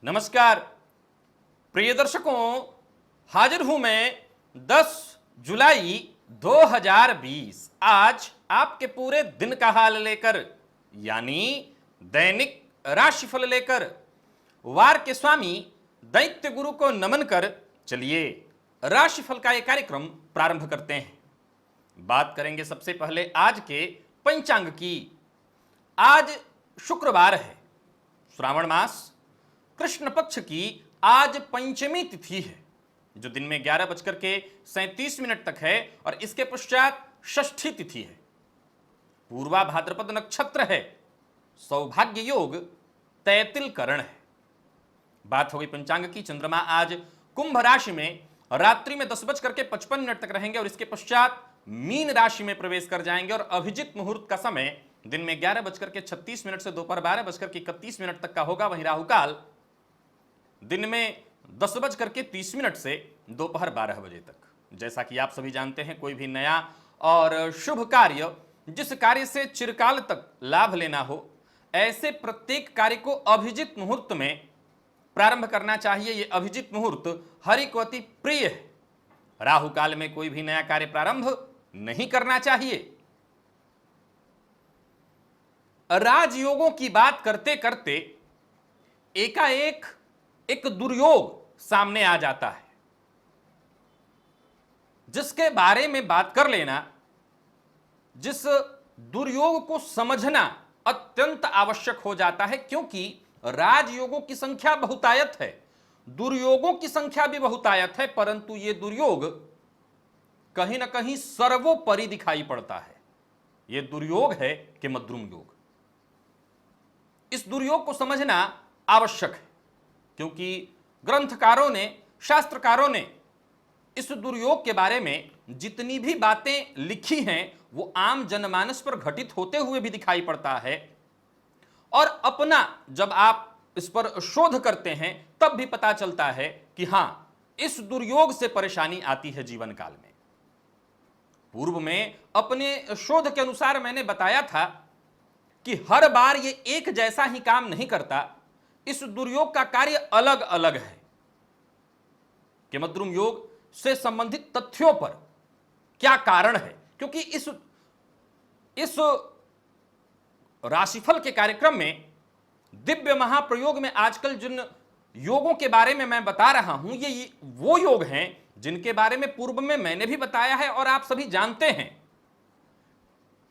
नमस्कार प्रिय दर्शकों, हाजिर हूं मैं 10 जुलाई 2020 आज आपके पूरे दिन का हाल लेकर, यानी दैनिक राशिफल लेकर। वार के स्वामी दैत्य गुरु को नमन कर चलिए राशिफल का यह कार्यक्रम प्रारंभ करते हैं। बात करेंगे सबसे पहले आज के पंचांग की। आज शुक्रवार है, श्रावण मास कृष्ण पक्ष की आज पंचमी तिथि है, जो दिन में 11:37 तक है और इसके पश्चात षष्ठी तिथि है। पूर्वा भाद्रपद नक्षत्र है, सौभाग्य योग तैतिल करण है। बात हो गई पंचांग की। चंद्रमा आज कुंभ राशि में रात्रि में 10:55 तक रहेंगे और इसके पश्चात मीन राशि में प्रवेश कर जाएंगे और अभिजित मुहूर्त का समय दिन में 11:36 से दोपहर 12:31 तक का होगा। वहीं राहु काल दिन में 10:30 से दोपहर 12 बजे तक। जैसा कि आप सभी जानते हैं, कोई भी नया और शुभ कार्य, जिस कार्य से चिरकाल तक लाभ लेना हो, ऐसे प्रत्येक कार्य को अभिजित मुहूर्त में प्रारंभ करना चाहिए। यह अभिजित मुहूर्त हरि को अति प्रिय है। राहु काल में कोई भी नया कार्य प्रारंभ नहीं करना चाहिए। राजयोगों की बात करते करते एकाएक एक दुर्योग सामने आ जाता है, जिसके बारे में बात कर लेना, जिस दुर्योग को समझना अत्यंत आवश्यक हो जाता है, क्योंकि राजयोगों की संख्या बहुतायत है, दुर्योगों की संख्या भी बहुतायत है, परंतु यह दुर्योग कहीं ना कहीं सर्वोपरि दिखाई पड़ता है। यह दुर्योग है कि मद्रुम योग। इस दुर्योग को समझना आवश्यक है, क्योंकि ग्रंथकारों ने, शास्त्रकारों ने इस दुर्योग के बारे में जितनी भी बातें लिखी हैं, वो आम जनमानस पर घटित होते हुए भी दिखाई पड़ता है। और अपना जब आप इस पर शोध करते हैं, तब भी पता चलता है कि हां, इस दुर्योग से परेशानी आती है जीवन काल में। पूर्व में अपने शोध के अनुसार मैंने बताया था कि हर बार ये एक जैसा ही काम नहीं करता। इस दुर्योग का कार्य अलग अलग है। कि मद्रुम योग से संबंधित तथ्यों पर क्या कारण है, क्योंकि इस राशिफल के कार्यक्रम में दिव्य महाप्रयोग में आजकल जिन योगों के बारे में मैं बता रहा हूं, ये वो योग हैं जिनके बारे में पूर्व में मैंने भी बताया है और आप सभी जानते हैं।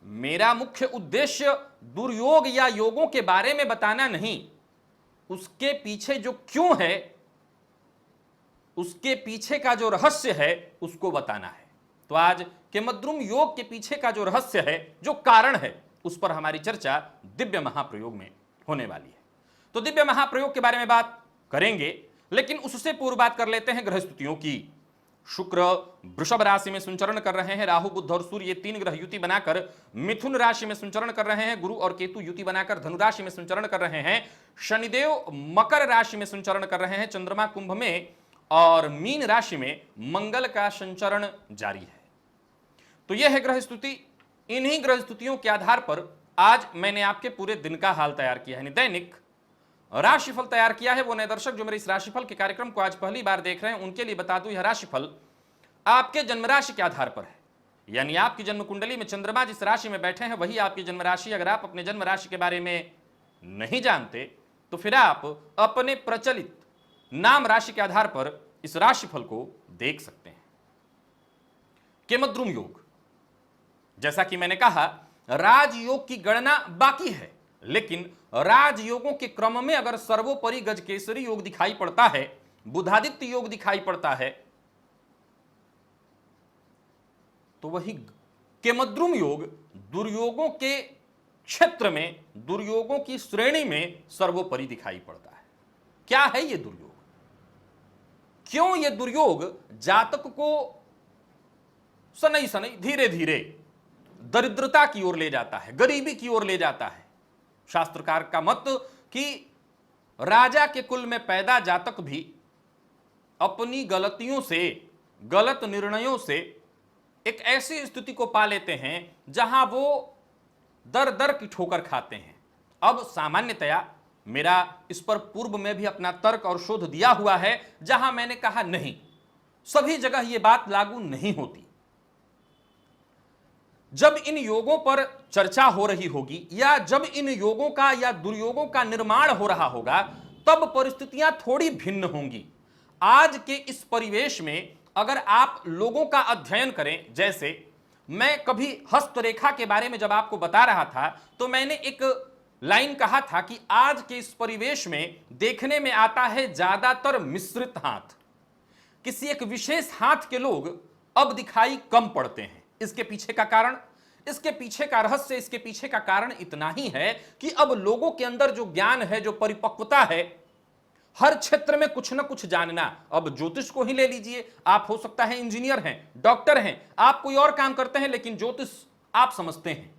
मेरा मुख्य उद्देश्य दुर्योग या योगों के बारे में बताना नहीं, उसके पीछे जो क्यों है, उसके पीछे का जो रहस्य है, उसको बताना है। तो आज के मद्रुम योग के पीछे का जो रहस्य है, जो कारण है, उस पर हमारी चर्चा दिव्य महाप्रयोग में होने वाली है। तो दिव्य महाप्रयोग के बारे में बात करेंगे, लेकिन उससे पूर्व बात कर लेते हैं ग्रह स्थितियों की। शुक्र वृषभ राशि में संचरण कर रहे हैं। राहु बुध और सूर्य, ये तीन ग्रह युति बनाकर मिथुन राशि में संचरण कर रहे हैं। गुरु और केतु युति बनाकर धनु राशि में संचरण कर रहे हैं। शनिदेव मकर राशि में संचरण कर रहे हैं। चंद्रमा कुंभ में और मीन राशि में मंगल का संचरण जारी है। तो यह है ग्रह स्थिति। इन्हीं ग्रह स्थितियों के आधार पर आज मैंने आपके पूरे दिन का हाल तैयार किया है, दैनिक राशिफल तैयार किया है। वो नए दर्शक जो मेरे इस राशिफल के कार्यक्रम को आज पहली बार देख रहे हैं, उनके लिए बता दूं, यह राशिफल आपके जन्म राशि के आधार पर है। यानी आपकी जन्म कुंडली में चंद्रमा जिस राशि में बैठे हैं, वही आपकी जन्म राशि। अगर आप अपने जन्म राशि के बारे में नहीं जानते, तो फिर आप अपने प्रचलित नाम राशि के आधार पर इस राशिफल को देख सकते हैं। केमद्रुम योग, जैसा कि मैंने कहा, राजयोग की गणना बाकी है, लेकिन राजयोगों के क्रम में अगर सर्वोपरि गजकेसरी योग दिखाई पड़ता है, बुधादित्य योग दिखाई पड़ता है, तो वही केमद्रुम योग दुर्योगों के क्षेत्र में, दुर्योगों की श्रेणी में सर्वोपरि दिखाई पड़ता है। क्या है यह दुर्योग? क्यों यह दुर्योग जातक को सनई सनई, धीरे धीरे दरिद्रता की ओर ले जाता है, गरीबी की ओर ले जाता है? शास्त्रकार का मत कि राजा के कुल में पैदा जातक भी अपनी गलतियों से, गलत निर्णयों से एक ऐसी स्थिति को पा लेते हैं जहां वो दर दर की ठोकर खाते हैं। अब सामान्यतया मेरा इस पर पूर्व में भी अपना तर्क और शोध दिया हुआ है, जहां मैंने कहा नहीं, सभी जगह यह बात लागू नहीं होती। जब इन योगों पर चर्चा हो रही होगी या जब इन योगों का या दुर्योगों का निर्माण हो रहा होगा, तब परिस्थितियां थोड़ी भिन्न होंगी। आज के इस परिवेश में अगर आप लोगों का अध्ययन करें, जैसे मैं कभी हस्तरेखा के बारे में जब आपको बता रहा था तो मैंने एक लाइन कहा था कि आज के इस परिवेश में देखने में आता है ज्यादातर मिश्रित हाथ। किसी एक विशेष हाथ के लोग अब दिखाई कम पड़ते हैं। इसके पीछे का कारण, इसके पीछे का रहस्य, इसके पीछे का कारण इतना ही है कि अब लोगों के अंदर जो ज्ञान है, जो परिपक्वता है, हर क्षेत्र में कुछ ना कुछ जानना। अब ज्योतिष को ही ले लीजिए, आप हो सकता है इंजीनियर हैं, डॉक्टर हैं, आप कोई और काम करते हैं, लेकिन ज्योतिष आप समझते हैं।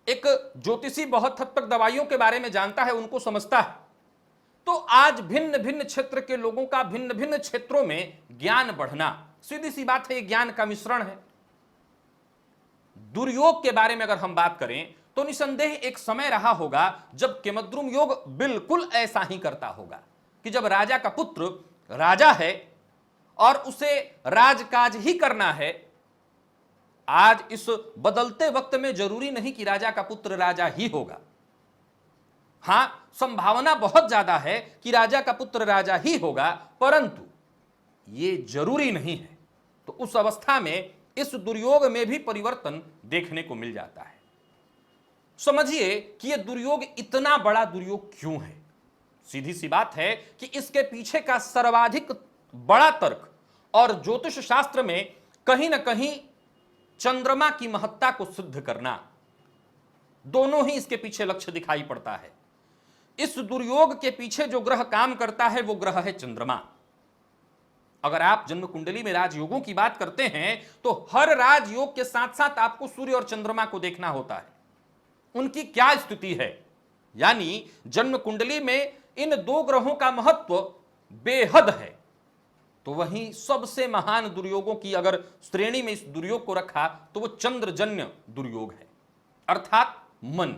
एक ज्योतिषी बहुत हद तक दवाइयों के बारे में जानता है, उनको समझता है। तो आज भिन्न भिन्न क्षेत्र के लोगों का भिन्न भिन्न क्षेत्रों में ज्ञान बढ़ना, सीधी सी बात है, ये ज्ञान का मिश्रण है। दुर्योग के बारे में अगर हम बात करें तो निसंदेह एक समय रहा होगा जब केमद्रुम योग बिल्कुल ऐसा ही करता होगा कि जब राजा का पुत्र राजा है और उसे राजकाज ही करना है। आज इस बदलते वक्त में जरूरी नहीं कि राजा का पुत्र राजा ही होगा। हां, संभावना बहुत ज्यादा है कि राजा का पुत्र राजा ही होगा, परंतु यह जरूरी नहीं है। तो उस अवस्था में इस दुर्योग में भी परिवर्तन देखने को मिल जाता है। समझिए कि यह दुर्योग इतना बड़ा दुर्योग क्यों है। सीधी सी बात है कि इसके पीछे का सर्वाधिक बड़ा तर्क और ज्योतिष शास्त्र में कहीं ना कहीं चंद्रमा की महत्ता को सिद्ध करना, दोनों ही इसके पीछे लक्ष्य दिखाई पड़ता है। इस दुर्योग के पीछे जो ग्रह काम करता है वो ग्रह है चंद्रमा। अगर आप जन्म कुंडली में राजयोगों की बात करते हैं तो हर राजयोग के साथ साथ आपको सूर्य और चंद्रमा को देखना होता है, उनकी क्या स्थिति है। यानी जन्म कुंडली में इन दो ग्रहों का महत्व बेहद है। तो वहीं सबसे महान दुर्योगों की अगर श्रेणी में इस दुर्योग को रखा तो वो चंद्रजन्य दुर्योग है, अर्थात मन।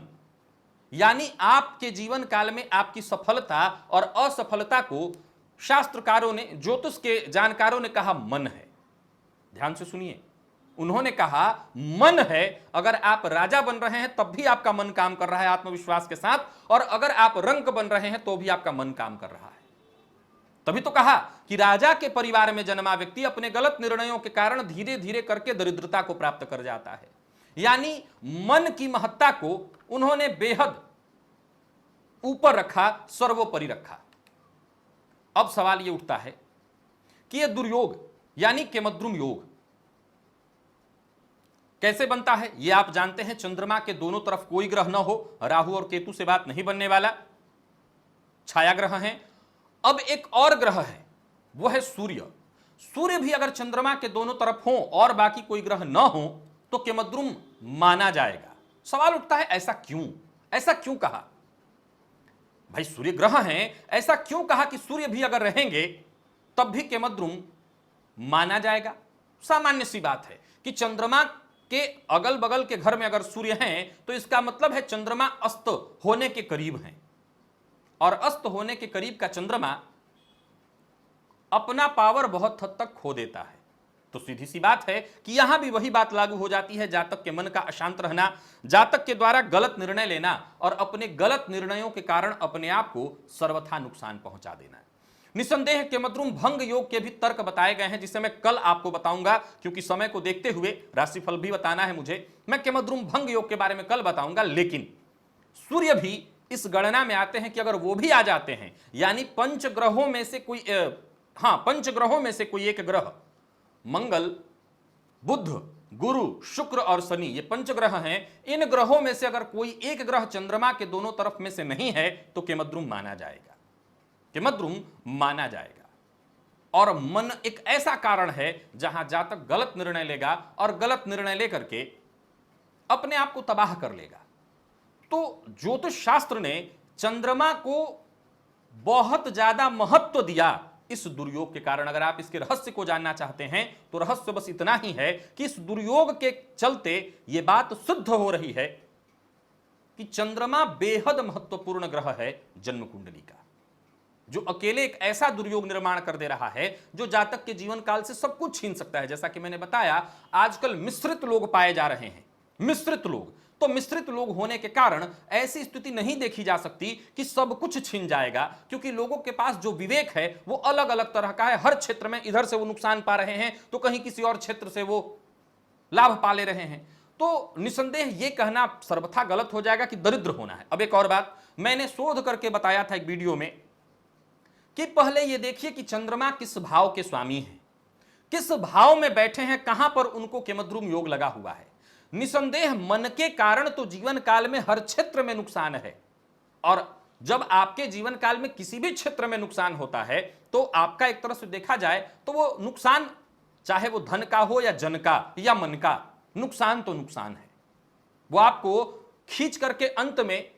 यानी आपके जीवन काल में आपकी सफलता और असफलता को शास्त्रकारों ने, ज्योतिष के जानकारों ने कहा मन है। ध्यान से सुनिए, उन्होंने कहा मन है। अगर आप राजा बन रहे हैं तब भी आपका मन काम कर रहा है आत्मविश्वास के साथ, और अगर आप रंक बन रहे हैं तो भी आपका मन काम कर रहा है। तभी तो कहा कि राजा के परिवार में जन्मा व्यक्ति अपने गलत निर्णयों के कारण धीरे धीरे करके दरिद्रता को प्राप्त कर जाता है। यानी मन की महत्ता को उन्होंने बेहद ऊपर रखा, सर्वोपरि रखा। अब सवाल यह उठता है कि यह दुर्योग यानी केमद्रुम योग कैसे बनता है। यह आप जानते हैं, चंद्रमा के दोनों तरफ कोई ग्रह न हो, राहु और केतु से बात नहीं बनने वाला, छाया ग्रह हैं। अब एक और ग्रह है, वो है सूर्य। सूर्य भी अगर चंद्रमा के दोनों तरफ हो और बाकी कोई ग्रह न हो तो केमद्रुम माना जाएगा। सवाल उठता है ऐसा क्यों, ऐसा क्यों कहा। भाई सूर्य ग्रह हैं, ऐसा क्यों कहा कि सूर्य भी अगर रहेंगे तब भी केमद्रुम माना जाएगा। सामान्य सी बात है कि चंद्रमा के अगल बगल के घर में अगर सूर्य हैं तो इसका मतलब है चंद्रमा अस्त होने के करीब हैं, और अस्त होने के करीब का चंद्रमा अपना पावर बहुत हद तक खो देता है। तो सीधी सी बात है कि यहां भी वही बात लागू हो जाती है, जातक के मन का अशांत रहना, जातक के द्वारा गलत निर्णय लेना और अपने गलत निर्णयों के कारण अपने आप को सर्वथा नुकसान पहुंचा देना। निसंदेह केमद्रुम भंग योग के भी तर्क बताए गए हैं, जिसे मैं कल आपको बताऊंगा, क्योंकि समय को देखते हुए राशिफल भी बताना है मुझे। मैं केमद्रुम भंग योग के बारे में कल बताऊंगा। लेकिन सूर्य भी इस गणना में आते हैं कि अगर वो भी आ जाते हैं, यानी पंचग्रहों में से कोई पंचग्रहों में से कोई एक ग्रह, मंगल, बुध, गुरु, शुक्र और शनि, ये पंचग्रह हैं, इन ग्रहों में से अगर कोई एक ग्रह चंद्रमा के दोनों तरफ में से नहीं है तो केमद्रुम माना जाएगा, केमद्रुम माना जाएगा। और मन एक ऐसा कारण है जहां जातक गलत निर्णय लेगा और गलत निर्णय लेकर के अपने आप को तबाह कर लेगा। तो ज्योतिष शास्त्र ने चंद्रमा को बहुत ज्यादा महत्व दिया इस दुर्योग के कारण। अगर आप इसके रहस्य को जानना चाहते हैं तो रहस्य बस इतना ही है कि इस दुर्योग के चलते यह बात सिद्ध हो रही है कि चंद्रमा बेहद महत्वपूर्ण ग्रह है जन्म कुंडली का, जो अकेले एक ऐसा दुर्योग निर्माण कर दे रहा है जो जातक के जीवन काल से सब कुछ छीन सकता है। जैसा कि मैंने बताया, आजकल मिश्रित लोग पाए जा रहे हैं, मिश्रित लोग। तो मिश्रित लोग होने के कारण ऐसी स्थिति नहीं देखी जा सकती कि सब कुछ छिन जाएगा, क्योंकि लोगों के पास जो विवेक है वो अलग अलग तरह का है। हर क्षेत्र में इधर से वो नुकसान पा रहे हैं तो कहीं किसी और क्षेत्र से वो लाभ पा ले रहे हैं। तो निसंदेह ये कहना सर्वथा गलत हो जाएगा कि दरिद्र होना है। अब एक और बात, मैंने शोध करके बताया था एक वीडियो में कि पहले ये देखिए कि चंद्रमा किस भाव के स्वामी हैं, किस भाव में बैठे हैं, कहां पर उनको केमद्रुम योग लगा हुआ है। निसंदेह मन के कारण तो जीवन काल में हर क्षेत्र में नुकसान है, और जब आपके जीवन काल में किसी भी क्षेत्र में नुकसान होता है तो आपका एक तरह से देखा जाए तो वो नुकसान, चाहे वो धन का हो या जन का या मन का, नुकसान तो नुकसान है। वो आपको खींच करके अंत में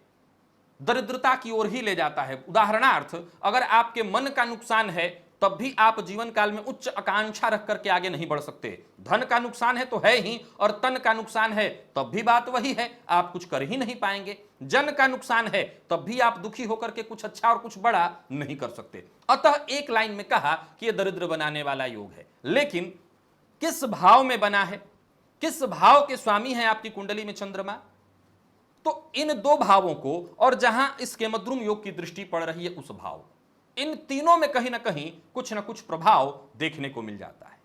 दरिद्रता की ओर ही ले जाता है। उदाहरणार्थ, अगर आपके मन का नुकसान है तब भी आप जीवन काल में उच्च आकांक्षा रख करके आगे नहीं बढ़ सकते। धन का नुकसान है तो है ही, और तन का नुकसान है तब भी बात वही है, आप कुछ कर ही नहीं पाएंगे। जन का नुकसान है तब भी आप दुखी होकर के कुछ अच्छा और कुछ बड़ा नहीं कर सकते। अतः एक लाइन में कहा कि यह दरिद्र बनाने वाला योग है। लेकिन किस भाव में बना है, किस भाव के स्वामी है आपकी कुंडली में चंद्रमा, तो इन दो भावों को, और जहां इस केमद्रुम योग की दृष्टि पड़ रही है उस भाव, इन तीनों में कहीं ना कहीं कुछ ना कुछ प्रभाव देखने को मिल जाता है।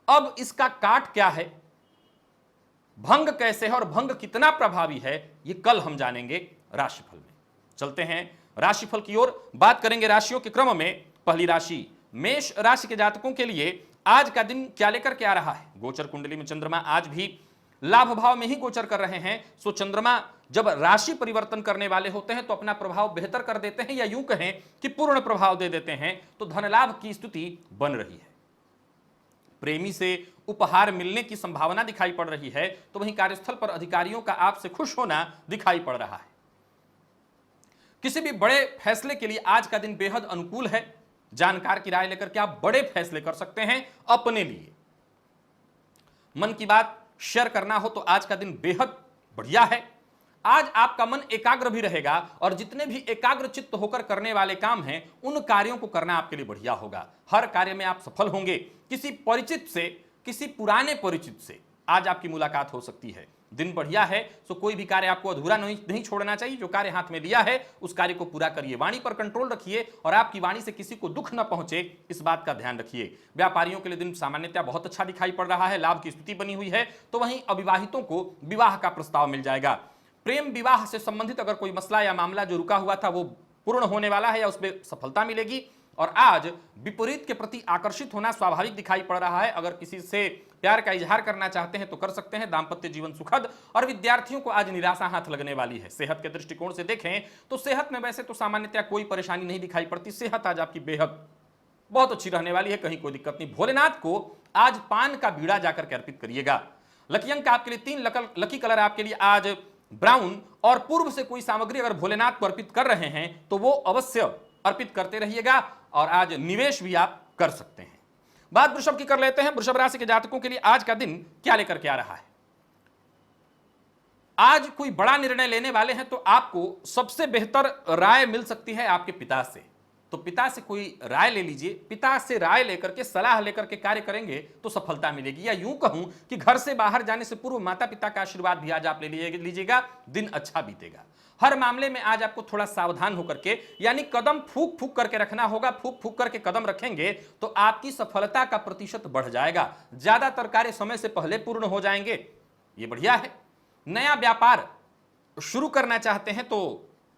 अब इसका काट क्या है, भंग कैसे है और भंग कितना प्रभावी है, ये कल हम जानेंगे राशिफल में। चलते हैं राशिफल की ओर, बात करेंगे राशियों के क्रम में। पहली राशि मेष राशि के जातकों के लिए आज का दिन क्या लेकर के आ रहा है। गोचर कुंडली में चंद्रमा आज भी लाभ भाव में ही गोचर कर रहे हैं। सो चंद्रमा जब राशि परिवर्तन करने वाले होते हैं तो अपना प्रभाव बेहतर कर देते हैं, या यूं कहें कि पूर्ण प्रभाव दे देते हैं। तो धन लाभ की स्थिति बन रही है, प्रेमी से उपहार मिलने की संभावना दिखाई पड़ रही है, तो वहीं कार्यस्थल पर अधिकारियों का आपसे खुश होना दिखाई पड़ रहा है। किसी भी बड़े फैसले के लिए आज का दिन बेहद अनुकूल है। जानकार की राय लेकर के आप बड़े फैसले कर सकते हैं अपने लिए। मन की बात शेयर करना हो तो आज का दिन बेहद बढ़िया है। आज आपका मन एकाग्र भी रहेगा, और जितने भी एकाग्र चित्त होकर करने वाले काम हैं उन कार्यों को करना आपके लिए बढ़िया होगा। हर कार्य में आप सफल होंगे। किसी परिचित से, किसी पुराने परिचित से आज आपकी मुलाकात हो सकती है। दिन बढ़िया है, तो कोई भी कार्य आपको अधूरा नहीं छोड़ना चाहिए। जो कार्य हाथ में लिया है उस कार्य को पूरा करिए। वाणी पर कंट्रोल रखिए, और आपकी वाणी से किसी को दुख न पहुंचे, इस बात का ध्यान रखिए। व्यापारियों के लिए दिन सामान्यतः बहुत अच्छा दिखाई पड़ रहा है, लाभ की स्थिति बनी हुई है। तो वहीं अविवाहितों को विवाह का प्रस्ताव मिल जाएगा। प्रेम विवाह से संबंधित अगर कोई मसला या मामला जो रुका हुआ था वो पूर्ण होने वाला है, या उसमें सफलता मिलेगी। और आज विपरीत के प्रति आकर्षित होना स्वाभाविक दिखाई पड़ रहा है। अगर किसी से प्यार का इजहार करना चाहते हैं तो कर सकते हैं। दाम्पत्य जीवन सुखद, और विद्यार्थियों को आज निराशा हाथ लगने वाली है। सेहत के दृष्टिकोण से देखें तो सेहत में वैसे तो सामान्यतः कोई परेशानी नहीं दिखाई पड़ती। सेहत आज आपकी बेहद बहुत अच्छी रहने वाली है, कहीं कोई दिक्कत नहीं। भोलेनाथ को आज पान का बीड़ा जाकर के अर्पित करिएगा। लकी अंक आपके लिए 3, लकी कलर आपके लिए आज ब्राउन, और पूर्व से कोई सामग्री अगर भोलेनाथ को अर्पित कर रहे हैं तो वो अवश्य अर्पित करते रहिएगा, और आज निवेश भी आप कर सकते हैं। बात वृषभ की कर लेते हैं। वृषभ राशि के जातकों के लिए आज का दिन क्या लेकर के आ रहा है। आज कोई बड़ा निर्णय लेने वाले हैं तो आपको सबसे बेहतर राय मिल सकती है आपके पिता से। तो पिता से कोई राय ले लीजिए। पिता से राय लेकर के, सलाह लेकर के कार्य करेंगे तो सफलता मिलेगी। या यूं कहूं कि घर से बाहर जाने से पूर्व माता पिता का आशीर्वाद भी आज आप ले लीजिएगा। दिन अच्छा बीतेगा। हर मामले में आज आपको थोड़ा सावधान होकर के, यानी कदम फूक फूक करके रखना होगा। फूक फूक करके कदम रखेंगे तो आपकी सफलता का प्रतिशत बढ़ जाएगा। ज्यादातर कार्य समय से पहले पूर्ण हो जाएंगे, ये बढ़िया है। नया व्यापार शुरू करना चाहते हैं तो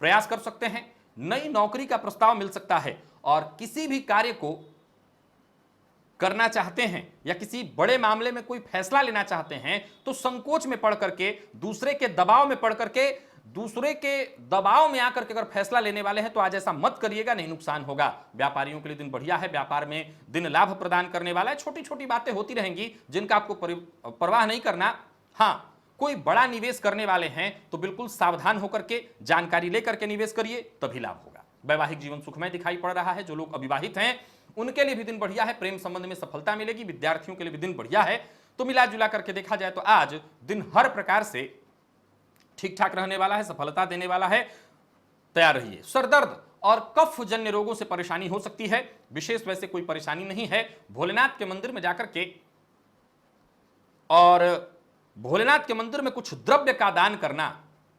प्रयास कर सकते हैं। नई नौकरी का प्रस्ताव मिल सकता है, और किसी भी कार्य को करना चाहते हैं या किसी बड़े मामले में कोई फैसला लेना चाहते हैं तो संकोच में पड़ करके, दूसरे के दबाव में पड़ करके, दूसरे के दबाव में आकर के अगर फैसला लेने वाले हैं तो आज ऐसा मत करिएगा, नहीं नुकसान होगा। व्यापारियों के लिए दिन बढ़िया है। व्यापार में दिन लाभ प्रदान करने वाला है। छोटी छोटी बातें होती रहेंगी जिनका आपको परवाह नहीं करना। हाँ, कोई बड़ा निवेश करने वाले हैं तो बिल्कुल सावधान होकर के, जानकारी लेकर के निवेश करिए, तभी लाभ होगा। वैवाहिक जीवन सुखमय दिखाई पड़ रहा है। जो लोग अविवाहित हैं उनके लिए भी दिन बढ़िया है। प्रेम संबंध में सफलता मिलेगी। विद्यार्थियों के लिए भी दिन बढ़िया है। तो मिला जुला करके देखा जाए तो आज दिन हर प्रकार से ठीक ठाक रहने वाला है, सफलता देने वाला है, तैयार रहिए। सरदर्द और कफ जन्य रोगों से परेशानी हो सकती है, विशेष वैसे कोई परेशानी नहीं है। भोलेनाथ के मंदिर में जाकर के और भोलेनाथ के मंदिर में कुछ द्रव्य का दान करना,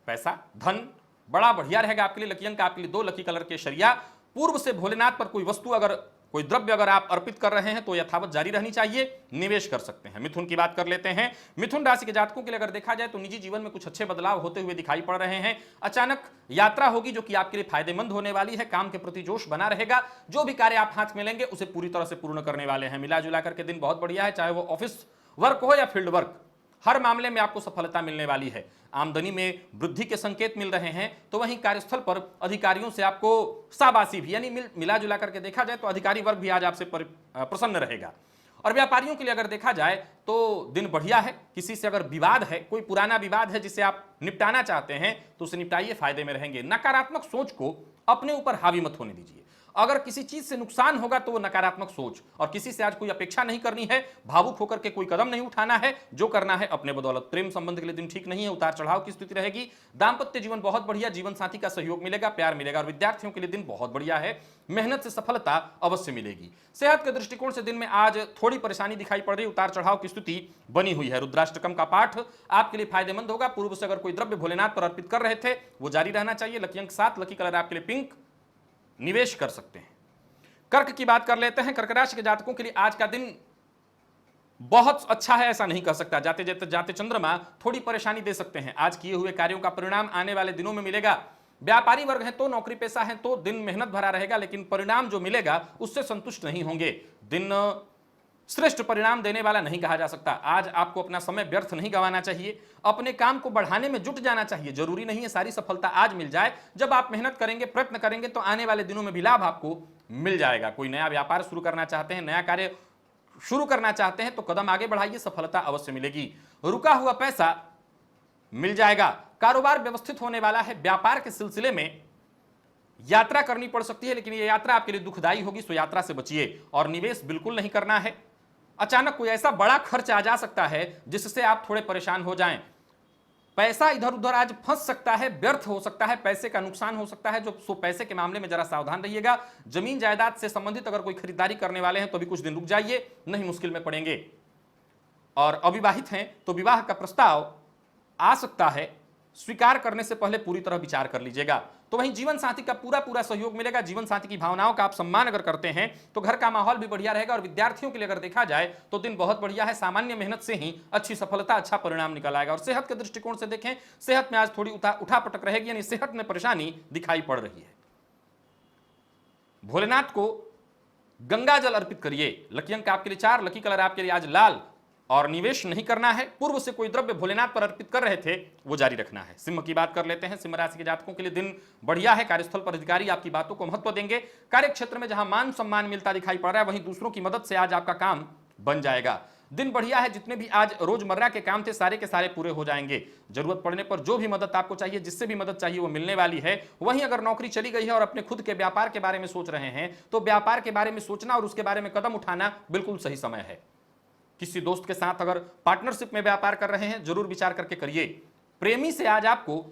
पैसा धन बड़ा बढ़िया रहेगा आपके लिए। लकी अंक आपके लिए 2, लकी कलर के शरिया। पूर्व से भोलेनाथ पर कोई वस्तु अगर कोई द्रव्य अगर आप अर्पित कर रहे हैं तो यथावत जारी रहनी चाहिए, निवेश कर सकते हैं। मिथुन की बात कर लेते हैं। मिथुन राशि के जातकों के लिए अगर देखा जाए तो निजी जीवन में कुछ अच्छे बदलाव होते हुए दिखाई पड़ रहे हैं। अचानक यात्रा होगी जो कि आपके लिए फायदेमंद होने वाली है। काम के प्रति जोश बना रहेगा। जो भी कार्य आप हाथ में लेंगे उसे पूरी तरह से पूर्ण करने वाले हैं। मिला जुला करके दिन बहुत बढ़िया है, चाहे वो ऑफिस वर्क हो या फील्ड वर्क, हर मामले में आपको सफलता मिलने वाली है। आमदनी में वृद्धि के संकेत मिल रहे हैं, तो वहीं कार्यस्थल पर अधिकारियों से आपको शाबाशी भी, यानी मिला जुला करके देखा जाए तो अधिकारी वर्ग भी आज आपसे प्रसन्न रहेगा। और व्यापारियों के लिए अगर देखा जाए तो दिन बढ़िया है। किसी से अगर विवाद है, कोई पुराना विवाद है जिसे आप निपटाना चाहते हैं तो उसे निपटाइए, फायदे में रहेंगे। नकारात्मक सोच को अपने ऊपर हावी मत होने दीजिए। अगर किसी चीज से नुकसान होगा तो वो नकारात्मक सोच, और किसी से आज कोई अपेक्षा नहीं करनी है, भावुक होकर के कोई कदम नहीं उठाना है, जो करना है अपने बदौलत। प्रेम संबंध के लिए दिन ठीक नहीं है, उतार चढ़ाव की स्थिति रहेगी। दांपत्य जीवन बहुत बढ़िया, जीवन साथी का सहयोग मिलेगा, प्यार मिलेगा। और विद्यार्थियों के लिए दिन बहुत बढ़िया है, मेहनत से सफलता अवश्य मिलेगी। सेहत के दृष्टिकोण से दिन में आज थोड़ी परेशानी दिखाई पड़ रही, उतार चढ़ाव की स्थिति बनी हुई है। रुद्राष्टकम का पाठ आपके लिए फायदेमंद होगा। पूर्व से अगर कोई द्रव्य भोलेनाथ पर अर्पित कर रहे थे वो जारी रहना चाहिए। लकी अंक 7, लकी कलर आपके लिए पिंक, निवेश कर सकते हैं। कर्क की बात कर लेते हैं। कर्क राशि के जातकों के लिए आज का दिन बहुत अच्छा है, ऐसा नहीं कह सकता। जाते जाते चंद्रमा थोड़ी परेशानी दे सकते हैं। आज किए हुए कार्यों का परिणाम आने वाले दिनों में मिलेगा। व्यापारी वर्ग है तो, नौकरी पेशा है तो दिन मेहनत भरा रहेगा, लेकिन परिणाम जो मिलेगा उससे संतुष्ट नहीं होंगे। दिन श्रेष्ठ परिणाम देने वाला नहीं कहा जा सकता। आज आपको अपना समय व्यर्थ नहीं गंवाना चाहिए, अपने काम को बढ़ाने में जुट जाना चाहिए। जरूरी नहीं है सारी सफलता आज मिल जाए। जब आप मेहनत करेंगे, प्रयत्न करेंगे तो आने वाले दिनों में भी लाभ आपको मिल जाएगा। कोई नया व्यापार शुरू करना चाहते हैं, नया कार्य शुरू करना चाहते हैं तो कदम आगे बढ़ाइए, सफलता अवश्य मिलेगी। रुका हुआ पैसा मिल जाएगा। कारोबार व्यवस्थित होने वाला है। व्यापार के सिलसिले में यात्रा करनी पड़ सकती है, लेकिन यह यात्रा आपके लिए दुखदायी होगी, सो यात्रा से बचिए। और निवेश बिल्कुल नहीं करना है। अचानक कोई ऐसा बड़ा खर्च आ जा सकता है जिससे आप थोड़े परेशान हो जाएं। पैसा इधर उधर आज फंस सकता है, व्यर्थ हो सकता है, पैसे का नुकसान हो सकता है। जो पैसे के मामले में जरा सावधान रहिएगा। जमीन जायदाद से संबंधित अगर कोई खरीदारी करने वाले हैं तो भी कुछ दिन रुक जाइए, नहीं मुश्किल में पड़ेंगे। और अविवाहित हैं तो विवाह का प्रस्ताव आ सकता है, स्वीकार करने से पहले पूरी तरह विचार कर लीजिएगा। तो वहीं जीवन साथी का पूरा सहयोग मिलेगा। जीवन साथी की भावनाओं का आप सम्मान अगर करते हैं तो घर का माहौल भी बढ़िया रहेगा। और विद्यार्थियों के लिए अगर देखा जाए तो दिन बहुत बढ़िया है। सामान्य मेहनत से ही अच्छी सफलता, अच्छा परिणाम निकल आएगा। और सेहत के दृष्टिकोण से देखें, सेहत में आज थोड़ी उठापटक रहेगी, यानी सेहत में परेशानी दिखाई पड़ रही है। भोलेनाथ को गंगा जल अर्पित करिए। लकी अंक आपके लिए 4, लकी कलर आपके लिए आज लाल, और निवेश नहीं करना है। पूर्व से कोई द्रव्य भोलेनाथ पर अर्पित कर रहे थे वो जारी रखना है। सिंह की बात कर लेते हैं। सिंह राशि के जातकों के लिए दिन बढ़िया है। कार्यस्थल पर अधिकारी आपकी बातों को महत्व देंगे। कार्य क्षेत्र में जहां मान सम्मान मिलता दिखाई पड़ रहा है, वहीं दूसरों की मदद से आज आपका काम बन जाएगा। दिन बढ़िया है। जितने भी आज रोजमर्रा के काम थे सारे के सारे पूरे हो जाएंगे। जरूरत पड़ने पर जो भी मदद आपको चाहिए, जिससे भी मदद चाहिए वो मिलने वाली है। वहीं अगर नौकरी चली गई है और अपने खुद के व्यापार के बारे में सोच रहे हैं तो व्यापार के बारे में सोचना और उसके बारे में कदम उठाना बिल्कुल सही समय है। किसी दोस्त के साथ अगर पार्टनरशिप में व्यापार कर रहे हैं, जरूर विचार करके करिए। प्रेमी से आज आपको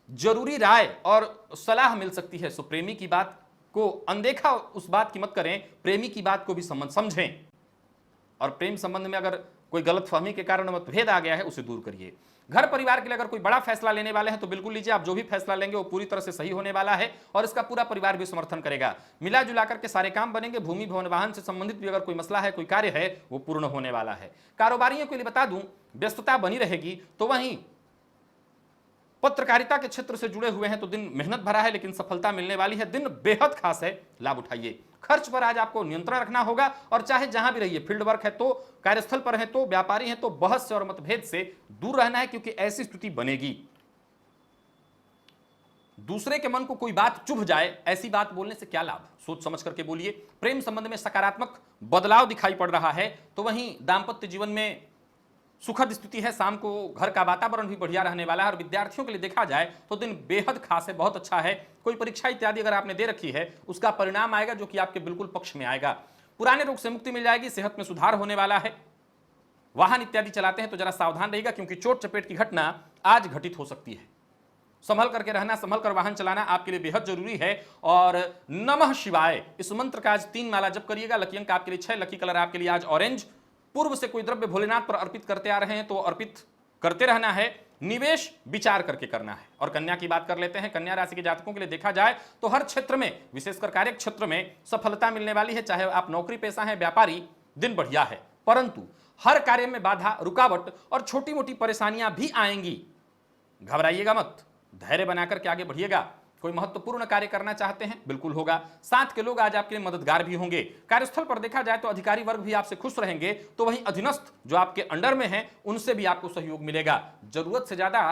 जरूरी राय और सलाह मिल सकती है, सो प्रेमी की बात को अनदेखा उस बात की मत करें, प्रेमी की बात को भी समझें। और प्रेम संबंध में अगर कोई गलतफहमी के कारण मतभेद आ गया है उसे दूर करिए। घर परिवार के लिए अगर कोई बड़ा फैसला लेने वाले हैं तो बिल्कुल लीजिए। आप जो भी फैसला लेंगे वो पूरी तरह से सही होने वाला है और इसका पूरा परिवार भी समर्थन करेगा। मिला जुला करके सारे काम बनेंगे। भूमि भवन वाहन से संबंधित भी अगर कोई मसला है, कोई कार्य है, वो पूर्ण होने वाला है। कारोबारियों के लिए बता दूं, व्यस्तता बनी रहेगी। तो वहीं पत्रकारिता के क्षेत्र से जुड़े हुए हैं तो दिन मेहनत भरा है, लेकिन सफलता मिलने वाली है। दिन बेहद खास है, लाभ उठाइए। खर्च पर आज आपको नियंत्रण रखना होगा। और चाहे जहां भी रहिए, फील्ड वर्क है तो, कार्यस्थल पर है तो, व्यापारी है तो, बहस से और मतभेद से दूर रहना है, क्योंकि ऐसी स्थिति बनेगी। दूसरे के मन को कोई बात चुभ जाए, ऐसी बात बोलने से क्या लाभ, सोच समझ करके बोलिए। प्रेम संबंध में सकारात्मक बदलाव दिखाई पड़ रहा है। तो वहीं दांपत्य जीवन में सुखद स्थिति है। शाम को घर का वातावरण भी बढ़िया रहने वाला है। और विद्यार्थियों के लिए देखा जाए तो दिन बेहद खास है, बहुत अच्छा है। कोई परीक्षा इत्यादि अगर आपने दे रखी है उसका परिणाम आएगा जो कि आपके बिल्कुल पक्ष में आएगा। पुराने रोग से मुक्ति मिल जाएगी। सेहत में सुधार होने वाला है। वाहन इत्यादि चलाते हैं तो जरा सावधान रहिएगा, क्योंकि चोट चपेट की घटना आज घटित हो सकती है। संभल करके रहना, संभल कर वाहन चलाना आपके लिए बेहद जरूरी है। और नमः शिवाय इस मंत्र का आज 3 माला जप करिएगा। लकी अंक आपके लिए 6, लकी कलर आपके लिए आज ऑरेंज। पूर्व से कोई द्रव्य भोलेनाथ पर अर्पित करते आ रहे हैं तो अर्पित करते रहना है, निवेश विचार करके करना है। और कन्या की बात कर लेते हैं। कन्या राशि के जातकों के लिए देखा जाए तो हर क्षेत्र में, विशेषकर कार्य क्षेत्र में सफलता मिलने वाली है। चाहे आप नौकरी पेशा है, व्यापारी, दिन बढ़िया है, परंतु हर कार्य में बाधा, रुकावट और छोटी मोटी परेशानियां भी आएंगी। घबराइएगा मत, धैर्य बनाकर के आगे बढ़िएगा। कोई महत्वपूर्ण कार्य करना चाहते हैं, बिल्कुल होगा। साथ के लोग आज आपके लिए मददगार भी होंगे। कार्यस्थल पर देखा जाए तो अधिकारी वर्ग भी आपसे खुश रहेंगे, तो वहीं अधीनस्थ जो आपके अंडर में हैं उनसे भी आपको सहयोग मिलेगा। जरूरत से ज्यादा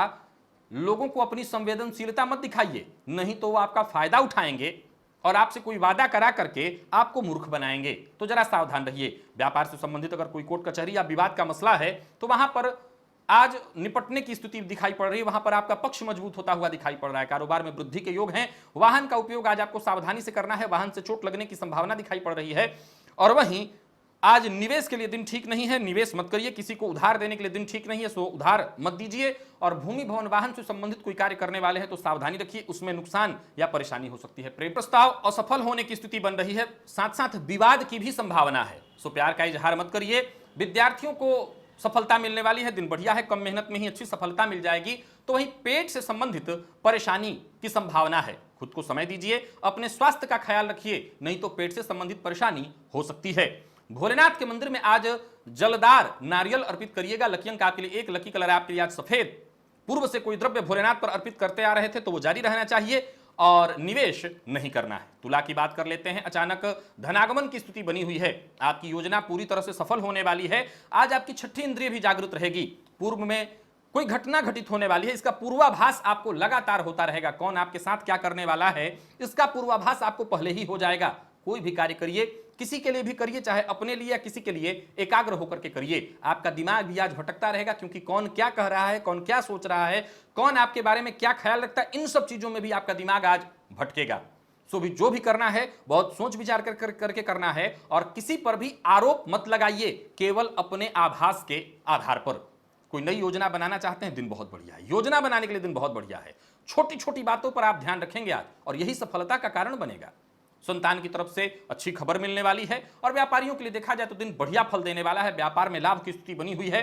लोगों को अपनी संवेदनशीलता मत दिखाइए, नहीं तो वो आपका फायदा उठाएंगे और आपसे कोई वादा करा करके आपको मूर्ख बनाएंगे, तो जरा सावधान रहिए। व्यापार से संबंधित अगर कोई कोर्ट कचहरी या विवाद का मसला है तो वहां पर आज निपटने की स्थिति दिखाई पड़ रही है, वहां पर आपका पक्ष मजबूत होता हुआ दिखाई पड़ रहा है। कारोबार में वृद्धि के योग हैं। वाहन का उपयोग आज आपको सावधानी से करना है, वाहन से चोट लगने की संभावना दिखाई पड़ रही है। और वहीं आज निवेश के लिए दिन ठीक नहीं है, निवेश मत करिए। किसी को उधार देने के लिए दिन ठीक नहीं है, सो उधार मत दीजिए। और भूमि भवन वाहन से संबंधित कोई कार्य करने वाले हैं तो सावधानी रखिए, उसमें नुकसान या परेशानी हो सकती है। प्रेम प्रस्ताव असफल होने की स्थिति बन रही है, साथ साथ विवाद की भी संभावना है, सो प्यार का इजहार मत करिए। विद्यार्थियों को सफलता मिलने वाली है, दिन बढ़िया है, कम मेहनत में ही अच्छी सफलता मिल जाएगी। तो वहीं पेट से संबंधित परेशानी की संभावना है, खुद को समय दीजिए, अपने स्वास्थ्य का ख्याल रखिए, नहीं तो पेट से संबंधित परेशानी हो सकती है। भोलेनाथ के मंदिर में आज जलदार नारियल अर्पित करिएगा। लकी अंक आपके लिए 1, लकी कलर आपके लिए आज सफेद। पूर्व से कोई द्रव्य भोलेनाथ पर अर्पित करते आ रहे थे तो वो जारी रहना चाहिए और निवेश नहीं करना है। तुला की बात कर लेते हैं। अचानक धनागमन की स्थिति बनी हुई है, आपकी योजना पूरी तरह से सफल होने वाली है। आज आपकी छठी इंद्रिय भी जागृत रहेगी। पूर्व में कोई घटना घटित होने वाली है, इसका पूर्वाभास आपको लगातार होता रहेगा। कौन आपके साथ क्या करने वाला है, इसका पूर्वाभास आपको पहले ही हो जाएगा। कोई भी कार्य करिए, किसी के लिए भी करिए, चाहे अपने लिए या किसी के लिए, एकाग्र होकर के करिए। आपका दिमाग भी आज भटकता रहेगा, क्योंकि कौन क्या कह रहा है, कौन क्या सोच रहा है, कौन आपके बारे में क्या ख्याल रखता है, इन सब चीजों में भी आपका दिमाग आज भटकेगा। सो भी जो भी करना है बहुत सोच विचार करके करना है। और किसी पर भी आरोप मत लगाइए, केवल अपने आभास के आधार पर। कोई नई योजना बनाना चाहते हैं, दिन बहुत बढ़िया है, योजना बनाने के लिए दिन बहुत बढ़िया है। छोटी छोटी बातों पर आप ध्यान रखेंगे आज, और यही सफलता का कारण बनेगा। संतान की तरफ से अच्छी खबर मिलने वाली है। और व्यापारियों के लिए देखा जाए तो दिन बढ़िया फल देने वाला है, व्यापार में लाभ की स्थिति बनी हुई है,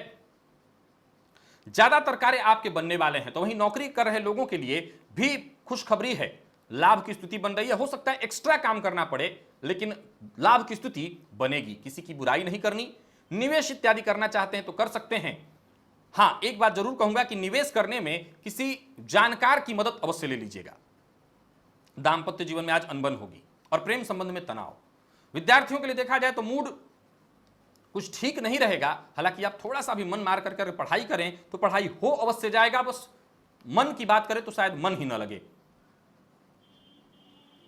ज्यादातर कार्य आपके बनने वाले हैं। तो वहीं नौकरी कर रहे लोगों के लिए भी खुशखबरी है, लाभ की स्थिति बन रही है। हो सकता है एक्स्ट्रा काम करना पड़े, लेकिन लाभ की स्थिति बनेगी। किसी की बुराई नहीं करनी। निवेश इत्यादि करना चाहते हैं तो कर सकते हैं। हां, एक बात जरूर कहूंगा कि निवेश करने में किसी जानकार की मदद अवश्य ले लीजिएगा। दाम्पत्य जीवन में आज अनबन होगी और प्रेम संबंध में तनाव। विद्यार्थियों के लिए देखा जाए तो मूड कुछ ठीक नहीं रहेगा। हालांकि आप थोड़ा सा भी मन मार करके पढ़ाई करें तो पढ़ाई हो अवश्य जाएगा, बस मन की बात करें तो शायद मन ही न लगे।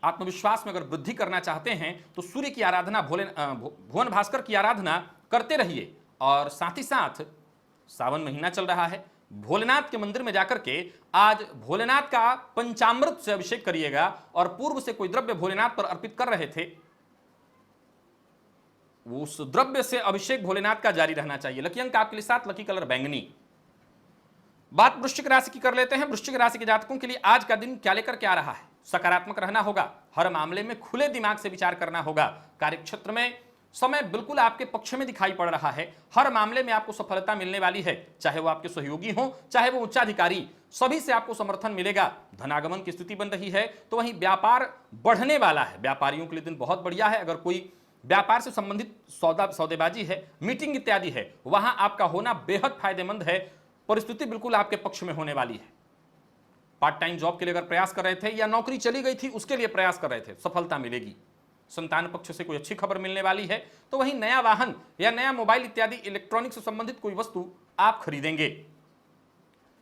आत्मविश्वास में अगर वृद्धि करना चाहते हैं तो सूर्य की आराधना, भुवन भास्कर की आराधना करते रहिए। और साथ ही साथ सावन महीना चल रहा है, भोलेनाथ के मंदिर में जाकर के आज भोलेनाथ का पंचामृत से अभिषेक करिएगा। और पूर्व से कोई द्रव्य भोलेनाथ पर अर्पित कर रहे थे, उस द्रव्य से अभिषेक भोलेनाथ का जारी रहना चाहिए। लकी अंक आपके लिए 7, लकी कलर बैंगनी। बात वृश्चिक राशि की कर लेते हैं। वृश्चिक राशि के जातकों के लिए आज का दिन क्या लेकर के आ रहा है? सकारात्मक रहना होगा, हर मामले में खुले दिमाग से विचार करना होगा। कार्यक्षेत्र में समय बिल्कुल आपके पक्ष में दिखाई पड़ रहा है, हर मामले में आपको सफलता मिलने वाली है। चाहे वो आपके सहयोगी हो, चाहे वो उच्चाधिकारी, सभी से आपको समर्थन मिलेगा। धनागमन की स्थिति बन रही है। तो वहीं व्यापार बढ़ने वाला है, व्यापारियों के लिए दिन बहुत बढ़िया है। अगर कोई व्यापार से संबंधित सौदेबाजी है, मीटिंग इत्यादि है, वहां आपका होना बेहद फायदेमंद है। परिस्थिति बिल्कुल आपके पक्ष में होने वाली है। पार्ट टाइम जॉब के लिए अगर प्रयास कर रहे थे या नौकरी चली गई थी उसके लिए प्रयास कर रहे थे, सफलता मिलेगी। संतान पक्ष से कोई अच्छी खबर मिलने वाली है। तो वहीं नया वाहन या नया मोबाइल इत्यादि इलेक्ट्रॉनिक से संबंधित कोई वस्तु आप खरीदेंगे।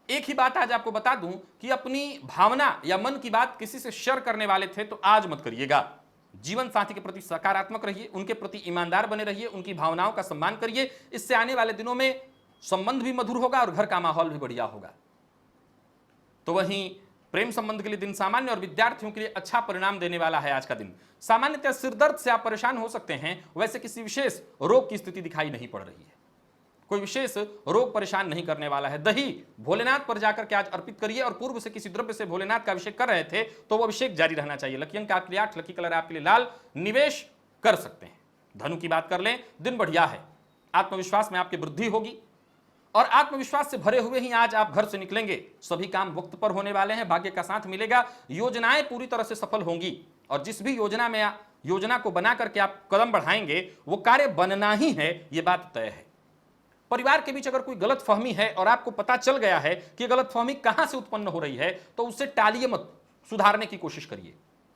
एक ही बात आज आपको बता दूं कि अपनी भावना या मन की बात किसी से शेयर करने वाले थे तो आज मत करिएगा। जीवन साथी के प्रति सकारात्मक रहिए, उनके प्रति ईमानदार बने रहिए, उनकी भावनाओं का सम्मान करिए। इससे आने वाले दिनों में संबंध भी मधुर होगा और घर का माहौल भी बढ़िया होगा। तो वहीं प्रेम संबंध के लिए दिन सामान्य और विद्यार्थियों के लिए अच्छा परिणाम देने वाला है आज का दिन। सामान्यतः सिरदर्द से आप परेशान हो सकते हैं, वैसे किसी विशेष रोग की स्थिति दिखाई नहीं पड़ रही है। कोई विशेष रोग परेशान नहीं करने वाला है। दही भोलेनाथ पर जाकर के आज अर्पित करिए और पूर्व से किसी द्रव्य से भोलेनाथ का अभिषेक कर रहे थे तो वो अभिषेक जारी रहना चाहिए। लकी अंक आपके लिए 8, लकी कलर आपके लिए लाल, निवेश कर सकते हैं। धनु की बात कर लें, दिन बढ़िया है, आत्मविश्वास में आपकी वृद्धि होगी और आत्मविश्वास से भरे हुए ही आज आप घर से निकलेंगे। सभी काम वक्त पर होने वाले हैं, भाग्य का साथ मिलेगा, योजनाएं पूरी तरह से सफल होंगी और जिस भी योजना को बना करके आप कदम बढ़ाएंगे वो कार्य बनना ही है, ये बात तय है। परिवार के बीच अगर कोई गलतफहमी है और आपको पता चल गया है कि गलतफहमी कहां से उत्पन्न हो रही है तो उससे टालिए मत, सुधारने की कोशिश करिए,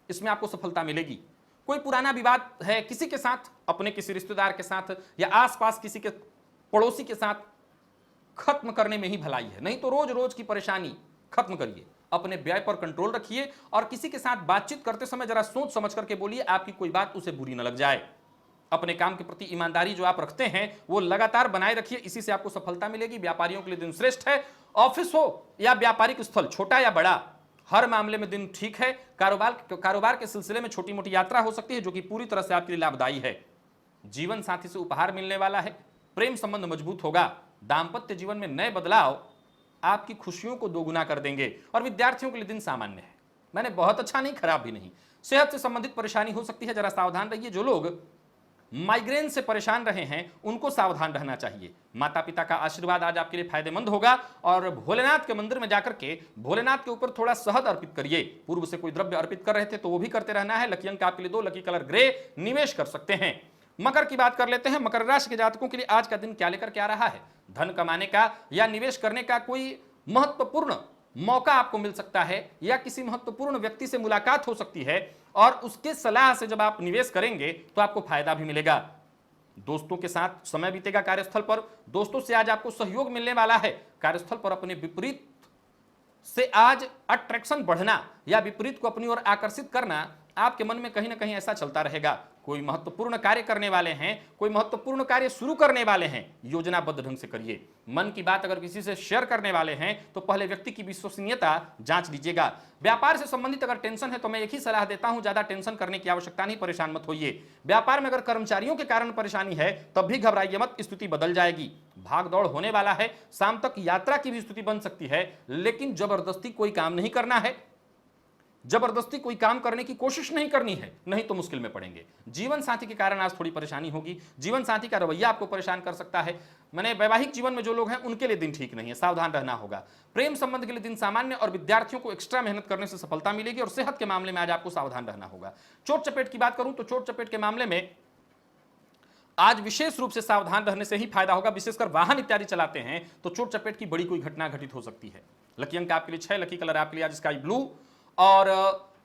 इसमें आपको सफलता मिलेगी। कोई पुराना विवाद है किसी के साथ, अपने किसी रिश्तेदार के साथ या आसपास किसी के पड़ोसी के साथ, खत्म करने में ही भलाई है, नहीं तो रोज रोज की परेशानी खत्म करिए। अपने व्यय पर कंट्रोल रखिए और किसी के साथ बातचीत करते समय जरा सोच समझ करके बोलिए, आपकी कोई बात उसे बुरी न लग जाए। अपने काम के प्रति ईमानदारी जो आप रखते हैं वो लगातार बनाए रखिए, इसी से आपको सफलता मिलेगी। व्यापारियों के लिए दिन श्रेष्ठ है, ऑफिस हो या व्यापारिक स्थल, छोटा या बड़ा, हर मामले में दिन ठीक है। कारोबार के सिलसिले में छोटी मोटी यात्रा हो सकती है जो कि पूरी तरह से आपके लिए लाभदायी है। जीवन साथी से उपहार मिलने वाला है, प्रेम संबंध मजबूत होगा। दाम्पत्य जीवन में नए बदलाव आपकी खुशियों को दोगुना कर देंगे और विद्यार्थियों के लिए दिन सामान्य है, मैंने बहुत अच्छा नहीं, खराब भी नहीं। सेहत से संबंधित परेशानी हो सकती है, जरा सावधान रहिए। जो लोग माइग्रेन से परेशान रहे हैं उनको सावधान रहना चाहिए। माता पिता का आशीर्वाद आज आपके लिए फायदेमंद होगा और भोलेनाथ के मंदिर में जाकर के भोलेनाथ के ऊपर थोड़ा शहद अर्पित करिए। पूर्व से कोई द्रव्य अर्पित कर रहे थे तो वो भी करते रहना है। लकी अंक आपके लिए 2, लकी कलर ग्रे, निवेश कर सकते हैं। मकर की बात कर लेते हैं। मकर राशि के जातकों के लिए आज का दिन क्या लेकर के आ रहा है? धन कमाने का या निवेश करने का कोई महत्वपूर्ण मौका आपको मिल सकता है या किसी महत्वपूर्ण व्यक्ति से मुलाकात हो सकती है और उसके सलाह से जब आप निवेश करेंगे तो आपको फायदा भी मिलेगा। दोस्तों के साथ समय बीतेगा कार्यस्थल पर, दोस्तों से आज आपको सहयोग मिलने वाला है। कार्यस्थल पर अपने विपरीत से आज अट्रैक्शन बढ़ना या विपरीत को अपनी ओर आकर्षित करना आपके मन में कहीं ना कहीं ऐसा चलता रहेगा। कोई महत्वपूर्ण कार्य करने वाले हैं, कोई महत्वपूर्ण कार्य शुरू करने वाले हैं, योजनाबद्ध ढंग से करिए। मन की बात अगर किसी से शेयर करने वाले हैं तो पहले व्यक्ति की विश्वसनीयता जांच लीजिएगा। व्यापार से संबंधित अगर टेंशन है तो मैं एक ही सलाह देता हूं, ज्यादा टेंशन करने की आवश्यकता नहीं, परेशान मत होइए। व्यापार में अगर कर्मचारियों के कारण परेशानी है तब भी घबराइए मत, स्थिति बदल जाएगी। भाग दौड़ होने वाला है, शाम तक यात्रा की भी स्थिति बन सकती है, लेकिन जबरदस्ती कोई काम नहीं करना है, जबरदस्ती कोई काम करने की कोशिश नहीं करनी है, नहीं तो मुश्किल में पड़ेंगे। जीवन साथी के कारण आज थोड़ी परेशानी होगी, जीवन साथी का रवैया आपको परेशान कर सकता है। मैंने वैवाहिक जीवन में जो लोग हैं उनके लिए दिन ठीक नहीं है, सावधान रहना होगा। प्रेम संबंध के लिए दिन सामान्य और विद्यार्थियों को एक्स्ट्रा मेहनत करने से सफलता मिलेगी और सेहत के मामले में आज आपको सावधान रहना होगा। चोट चपेट की बात करूं तो चोट चपेट के मामले में आज विशेष रूप से सावधान रहने से ही फायदा होगा। विशेषकर वाहन इत्यादि चलाते हैं तो चोट चपेट की बड़ी कोई घटना घटित हो सकती है। लकी अंक आपके लिए 6, लकी कलर आपके लिए आज स्काई ब्लू और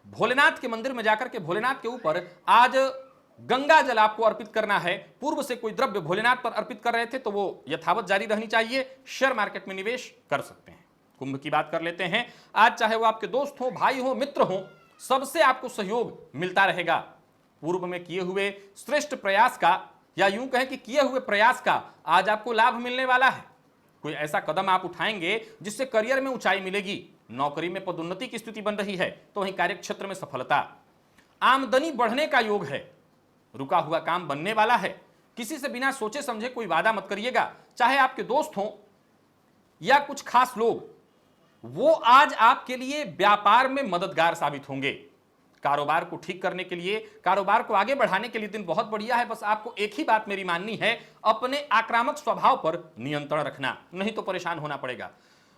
भोलेनाथ के मंदिर में जाकर के भोलेनाथ के ऊपर आज गंगा जल आपको अर्पित करना है। पूर्व से कोई द्रव्य भोलेनाथ पर अर्पित कर रहे थे तो वो यथावत जारी रहनी चाहिए। शेयर मार्केट में निवेश कर सकते हैं। कुंभ की बात कर लेते हैं। आज चाहे वो आपके दोस्त हो, भाई हो, मित्र हो, सबसे आपको सहयोग मिलता रहेगा। पूर्व में किए हुए श्रेष्ठ प्रयास का या यूं कहें कि किए हुए प्रयास का आज आपको लाभ मिलने वाला है। कोई ऐसा कदम आप उठाएंगे जिससे करियर में ऊंचाई मिलेगी। नौकरी में पदोन्नति की स्थिति बन रही है तो वहीं कार्य क्षेत्र में सफलता, आमदनी बढ़ने का योग है। रुका हुआ काम बनने वाला है। किसी से बिना सोचे समझे कोई वादा मत करिएगा, चाहे आपके दोस्त हों या कुछ खास लोग, वो आज आपके लिए व्यापार में मददगार साबित होंगे। कारोबार को ठीक करने के लिए, कारोबार को आगे बढ़ाने के लिए दिन बहुत बढ़िया है। बस आपको एक ही बात मेरी माननी है, अपने आक्रामक स्वभाव पर नियंत्रण रखना, नहीं तो परेशान होना पड़ेगा।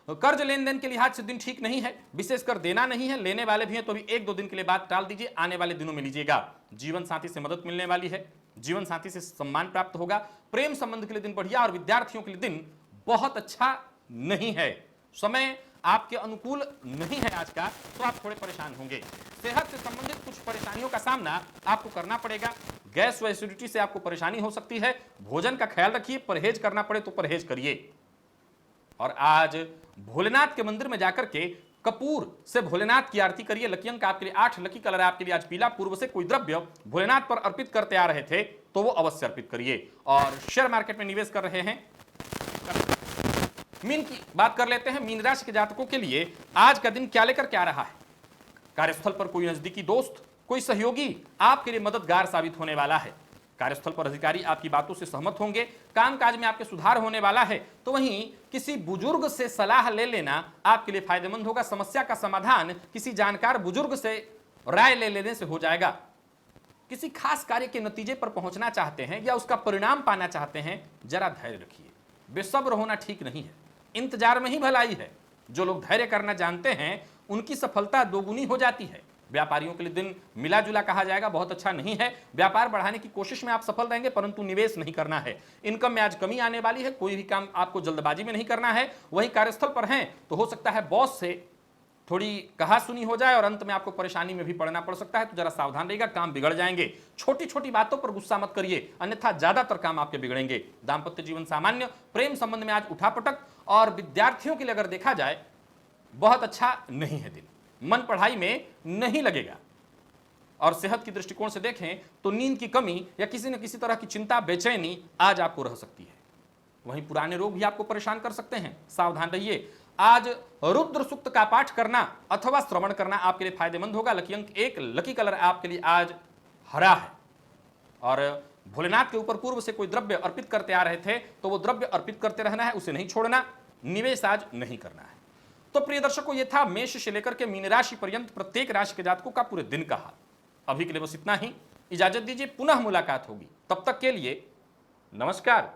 कर्ज लेन देन के लिहाज से दिन ठीक नहीं है, विशेषकर देना नहीं है, लेने वाले भी हैं तो भी 1-2 दिन के लिए बात टाल दीजिए, आने वाले दिनों में लीजिएगा। जीवन साथी से मदद मिलने वाली है, जीवन साथी से सम्मान प्राप्त होगा। प्रेम संबंध के लिए दिन बढ़िया और विद्यार्थियों के लिए दिन बहुत अच्छा नहीं है। समय आपके अनुकूल नहीं है आज का, तो आप थोड़े परेशान होंगे। सेहत से संबंधित कुछ परेशानियों का सामना आपको करना पड़ेगा। गैस व एसिडिटी से आपको परेशानी हो सकती है। भोजन का ख्याल रखिए, परहेज करना पड़े तो परहेज करिए। और आज भोलेनाथ के मंदिर में जाकर के कपूर से भोलेनाथ की आरती करिए। लकी अंक आपके लिए 8, लकी कलर आपके लिए आज पीला। पूर्व से कोई द्रव्य भोलेनाथ पर अर्पित करते आ रहे थे तो वो अवश्य अर्पित करिए। और शेयर मार्केट में निवेश कर रहे हैं। मीन की बात कर लेते हैं। मीन राशि के जातकों के लिए आज का दिन क्या लेकर के आ रहा है? कार्यस्थल पर कोई नजदीकी दोस्त, कोई सहयोगी आपके लिए मददगार साबित होने वाला है। कार्यस्थल पर अधिकारी आपकी बातों से सहमत होंगे, कामकाज में आपके सुधार होने वाला है। तो वहीं किसी बुजुर्ग से सलाह ले लेना आपके लिए फायदेमंद होगा। समस्या का समाधान किसी जानकार बुजुर्ग से राय ले लेने से हो जाएगा। किसी खास कार्य के नतीजे पर पहुंचना चाहते हैं या उसका परिणाम पाना चाहते हैं, जरा धैर्य रखिए। बेसब्र होना ठीक नहीं है, इंतजार में ही भलाई है। जो लोग धैर्य करना जानते हैं उनकी सफलता दोगुनी हो जाती है। व्यापारियों के लिए दिन मिला जुला कहा जाएगा, बहुत अच्छा नहीं है। व्यापार बढ़ाने की कोशिश में आप सफल रहेंगे, परंतु निवेश नहीं करना है। इनकम में आज कमी आने वाली है। कोई भी काम आपको जल्दबाजी में नहीं करना है। वहीं कार्यस्थल पर हैं तो हो सकता है बॉस से थोड़ी कहा सुनी हो जाए और अंत में आपको परेशानी में भी पड़ना पड़ सकता है। तो जरा सावधान रहिएगा, काम बिगड़ जाएंगे। छोटी छोटी बातों पर गुस्सा मत करिए, अन्यथा ज्यादातर काम आपके बिगड़ेंगे। दाम्पत्य जीवन सामान्य, प्रेम संबंध में आज उठापटक, और विद्यार्थियों के लिए अगर देखा जाए बहुत अच्छा नहीं है दिन। मन पढ़ाई में नहीं लगेगा। और सेहत की दृष्टिकोण से देखें तो नींद की कमी या किसी न किसी तरह की चिंता, बेचैनी आज आपको रह सकती है। वहीं पुराने रोग भी आपको परेशान कर सकते हैं, सावधान रहिए। आज रुद्र सूक्त का पाठ करना अथवा श्रवण करना आपके लिए फायदेमंद होगा। लकी अंक 1, लकी कलर आपके लिए आज हरा है। और भोलेनाथ के ऊपर पूर्व से कोई द्रव्य अर्पित करते आ रहे थे तो वो द्रव्य अर्पित करते रहना है, उसे नहीं छोड़ना। निवेश आज नहीं करना है। तो प्रिय दर्शकों, ये था मेष से लेकर के मीन राशि पर्यंत प्रत्येक राशि के जातकों का पूरे दिन का हाल। अभी के लिए बस इतना ही। इजाजत दीजिए, पुनः मुलाकात होगी। तब तक के लिए नमस्कार।